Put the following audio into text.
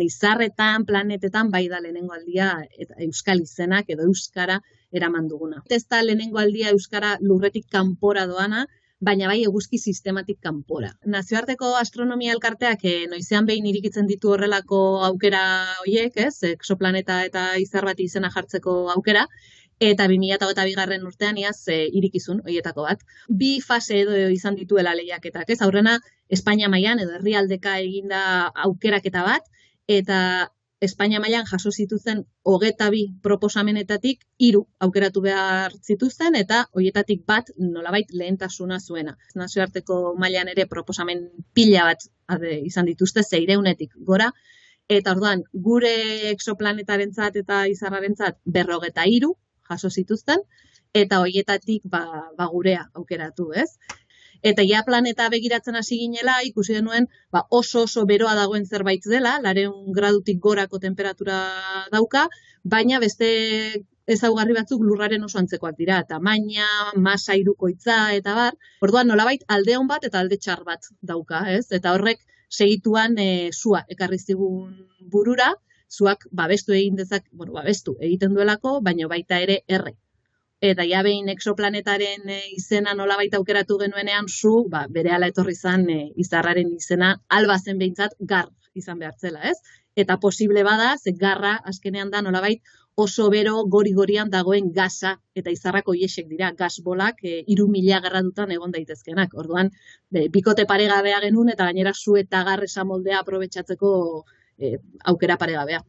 Izarretan, planetetan, bai da lehenengo aldia euskal izenak edo euskara eraman duguna. Ez da lehenengo aldia euskara lurretik kanpora doana, baina bai eguzki sistematik kanpora. Nazioarteko astronomia elkarteak noizean behin irikitzen ditu horrelako aukera horiek, exoplaneta eta izar bati izena jartzeko aukera, eta 2022. Urtean iaz irikizun horietako bat. Bi fase edo izan dituela lehiaketak, aurrena Espainia mailan edo herrialdeka eginda aukeraketa bat, eta Espainia mailan jaso zituzten 22 proposamenetatik 3 aukeratu behar zituzten, eta horietatik bat nolabait lehentasuna zuena. Nazioarteko mailan ere proposamen pila bat izan dituzte, 600-etik gora, eta orduan gure exoplanetarentzat eta izarrarentzat 53 jaso zituzten, eta horietatik gurea aukeratu, Eta ja planeta begiratzen hasi ginela, ikusi denuen oso beroa dagoen zerbait dela, 200 gradutik gorako temperatura dauka, baina beste ezaugarri batzuk lurraren oso antzekoak dira, tamaina, masa hirukoitza eta bar. Orduan nolabait alde on bat eta alde txar bat dauka, Eta horrek segituan sua ekarri zigun burura, zuak babestu egiten duelako, baina baita ere erre. Eta ja behin exoplanetaren izena nolabait aukeratu genuenean zu, berehala etorri zan izarraren izena alba zen behintzat gar izan behartzela, Eta posible bada, ze garra azkenean da nolabait oso bero gori-gorian dagoen gaza, eta izarrako iesek dira, gasbolak 3000 gradutan egon daitezkenak. Orduan, bikote paregabea genuen, eta gainera zu eta gar esamoldea aprobetxatzeko aukera paregabea.